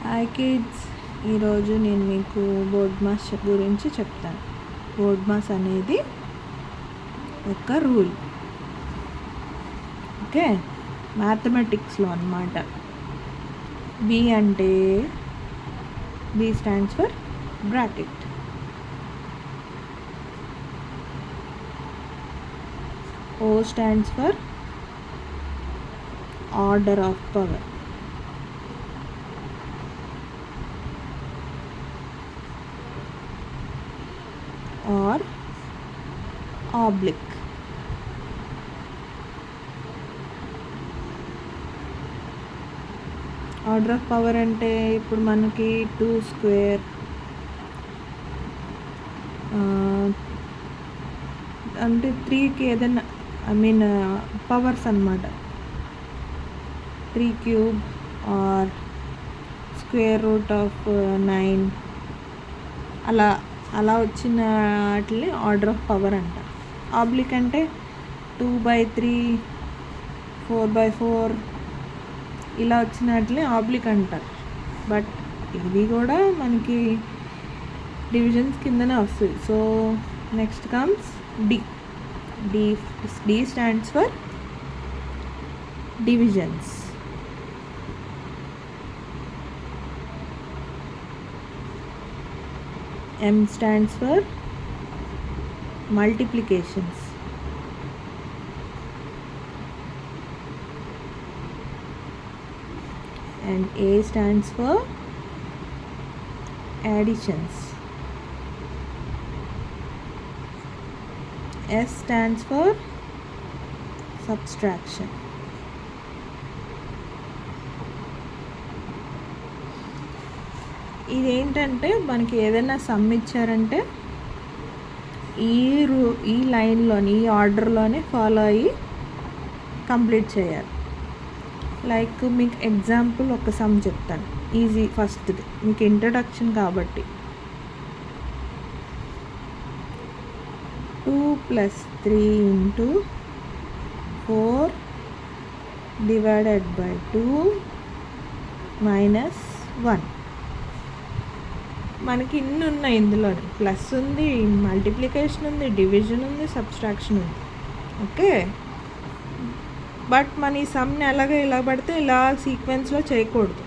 Hi kids, ఈరోజు నేను మీకు బోర్డ్ మాస్ గురించి చెప్తాను. బోర్డ్ మాస్ అనేది ఒక రూల్, ఓకే, మ్యాథమెటిక్స్లో అన్నమాట. బి అంటే B stands for bracket, O stands for order of power, or oblique. Order of power అంటే ఇప్పుడు మనకి 2 స్క్వేర్ అంటే 3కి ఏదైనా పవర్స్ అన్నమాట. 3 cube or square root of 9 అలా వచ్చిన వాటిని ఆర్డర్ ఆఫ్ పవర్ అంటారు. ఆబ్లిక్ అంటే 2/3, 4/4 ఇలా వచ్చిన వాటిని ఆబ్లిక్ అంటారు. బట్ ఇది కూడా మనకి డివిజన్స్ కిందనే వస్తుంది. So next comes D. D stands for divisions. M stands for multiplications. And A stands for additions. S stands for subtraction. ఇదేంటంటే మనకి ఏదైనా సమ్ ఇచ్చారంటే ఈ లైన్లోని ఈ ఆర్డర్లోనే ఫాలో అయ్యి కంప్లీట్ చేయాలి. లైక్ మీకు ఎగ్జాంపుల్ ఒక సమ్ చెప్తాను, ఈజీ, ఫస్ట్ది మీకు ఇంట్రడక్షన్ కాబట్టి. 2 + 3 × 4 / 2 - 1. మనకి ఇన్ని ఉన్నాయి, ఇందులో ప్లస్ ఉంది, మల్టిప్లికేషన్ ఉంది, డివిజన్ ఉంది, సబ్స్ట్రాక్షన్ ఉంది, ఓకే. బట్ మన ఈ సమ్ని ఇలా పడితే ఇలా సీక్వెన్స్లో చేయకూడదు.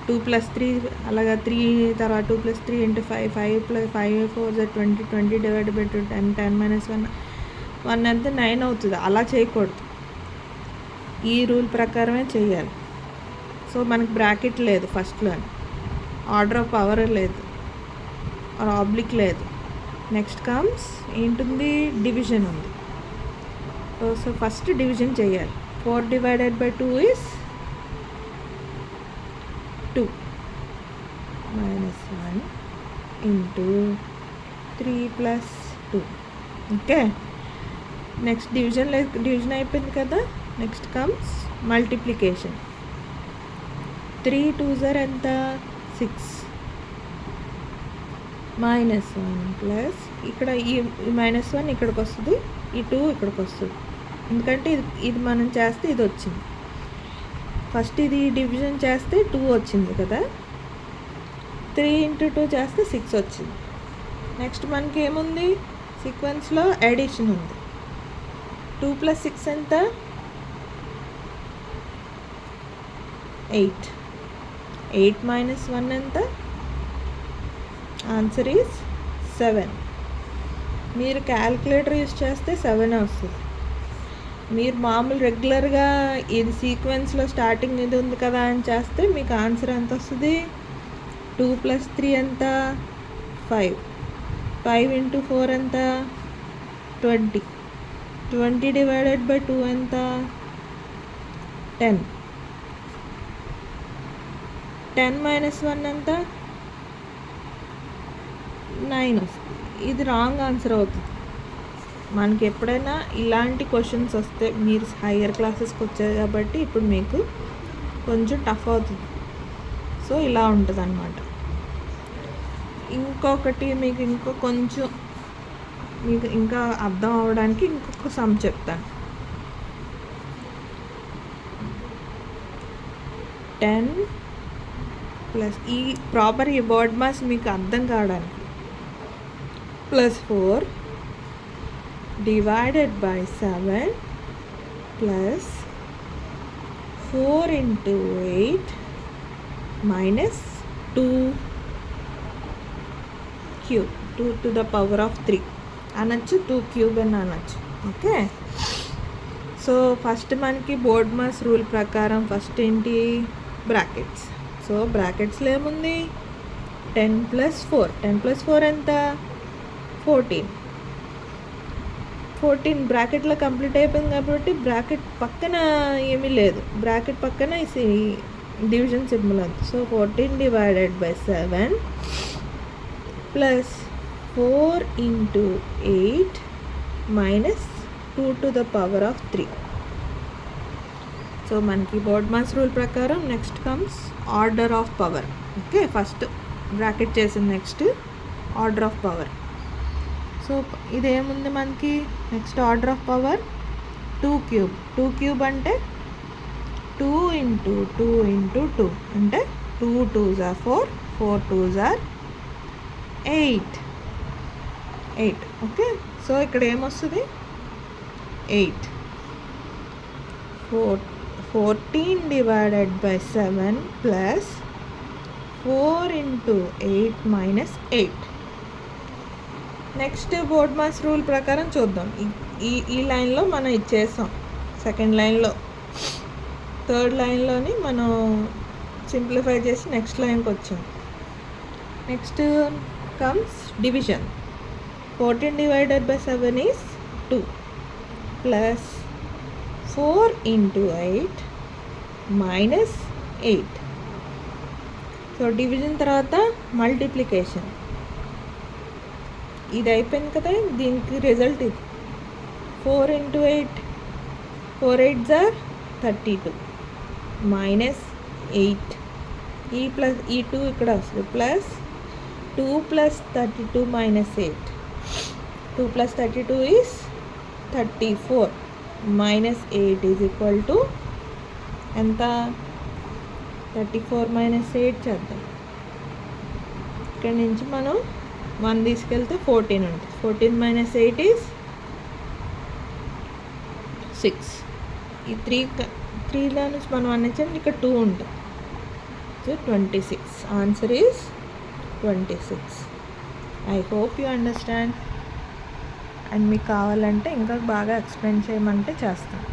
2 + 3 అలాగా 3 తర్వాత 2 + 3 × 5, 5 + 5 = 4 = 20, 20 / 2 10, 10 - 1 ఎంత 9 అవుతుంది. అలా చేయకూడదు, ఈ రూల్ ప్రకారమే చేయాలి. సో మనకి బ్రాకెట్ లేదు ఫస్ట్లో, ఆర్డర్ ఆఫ్ పవర్ లేదు, ఆబ్లిక్ లేదు. నెక్స్ట్ కమ్స్ ఏంటుంది, డివిజన్ ఉంది. సో ఫస్ట్ డివిజన్ చేయాలి. 4 / 2 is 2 - 1 × 3 + 2, ఓకే. నెక్స్ట్ డివిజన్ అయిపోయింది కదా. Next comes multiplication. 3 × 2 = ఎంత, 6 - 1 ఇక్కడ ఈ -1 ఇక్కడికి వస్తుంది, ఈ 2 ఇక్కడికి వస్తుంది. ఎందుకంటే ఇది మనం చేస్తే ఇది వచ్చింది. ఫస్ట్ ఇది డివిజన్ చేస్తే 2 వచ్చింది కదా, 3 × 2 చేస్తే 6 వచ్చింది. నెక్స్ట్ మనకి ఏముంది, సీక్వెన్స్లో అడిషన్ ఉంది. 2 + 6 ఎంత, 8. 8 - 1 ఎంత, ఆన్సర్ ఈజ్ 7. మీరు క్యాల్కులేటర్ యూజ్ చేస్తే 7 వస్తుంది. మీరు మామూలు రెగ్యులర్గా ఇది సీక్వెన్స్లో స్టార్టింగ్ ఇది ఉంది కదా అని చేస్తే మీకు ఆన్సర్ ఎంత వస్తుంది, 2 + 3 ఎంత, 5. 5 × 4 ఎంత, 20. 20 / 2 ఎంత, 10. 10 - 1 ఎంత, 9 వస్తుంది. ఇది రాంగ్ ఆన్సర్ అవుతుంది. మనకి ఎప్పుడైనా ఇలాంటి క్వశ్చన్స్ వస్తే, మీరు హయ్యర్ క్లాసెస్కి వచ్చారు కాబట్టి ఇప్పుడు మీకు కొంచెం టఫ్ అవుతుంది. సో ఇలా ఉంటుంది అన్నమాట. ఇంకొకటి మీకు కొంచెం మీకు ఇంకా అర్థం అవ్వడానికి ఇంకొక సమ్ చెప్తాను. 10 ప్లస్ ఈ ప్రాపర్ ఈ బోర్డ్ మాస్ మీకు అర్థం కావడానికి plus 4 divided by 7 plus 4 into 8 minus 2 cube 2 to the power of 3 అనొచ్చు 2 cube అని అనొచ్చు. ఓకే, సో ఫస్ట్ మనకి బోర్డ్ మాస్ రూల్ ప్రకారం ఫస్ట్ ఏంటి బ్రాకెట్స్. సో బ్రాకెట్స్లో ఏముంది 10 + 4 10 + 4 ఎంత 14 బ్రాకెట్లో కంప్లీట్ అయిపోయింది కాబట్టి బ్రాకెట్ పక్కన ఏమీ లేదు, బ్రాకెట్ పక్కన డివిజన్ సింబల్ ఉంది. So 14 divided by 7 plus 4 into 8 minus 2 to the power of 3. So మనకి బోర్డ్ మాస్ రూల్ ప్రకారం next comes order of power. Okay, first bracket చేసిన next order of power. So ఇదేముంది మనకి next order of power 2 cube. 2 cube అంటే 2 into 2 into 2 అంటే 2 2s are 4 4 2s are 8. Okay, so ఇక్కడ ఏమొస్తుంది 8 14 divided by 7 plus 4 into 8 minus 8. Next board mass rule ప్రకారం చూద్దాం. ఈ లైన్లో మనం ఇచ్చేసాం, సెకండ్ లైన్లో థర్డ్ లైన్లోని మనం సింప్లిఫై చేసి నెక్స్ట్ లైన్కి వచ్చాం. Next comes division. 14 divided by 7 is 2 plus 4 into 8 minus 8. So division తర్వాత మల్టిప్లికేషన్. ఇది అయిపోయింది కదా, దీనికి రిజల్ట్ ఇది 4 into 8 4 8s are 32 మైనస్ 8. ఈ 2 ఇక్కడ వస్తుంది plus 2 + 32 minus 8. 2 + 32 is 34 minus 8 is equal to ఎంత 34 మైనస్ 8 చేద్దాం. ఇక్కడ నుంచి మనం 1 తీసుకెళ్తే 14 ఉంటుంది. 14 మైనస్ 8 ఈజ్ 6. ఈ 3లో నుంచి మనం 1 ఇచ్చాము, ఇక్కడ 2 ఉంటుంది. So 26. Answer is 26. I hope you understand. And మీకు కావాలంటే ఇంకా బాగా ఎక్స్ప్లెయిన్ చేయమంటే చేస్తాను.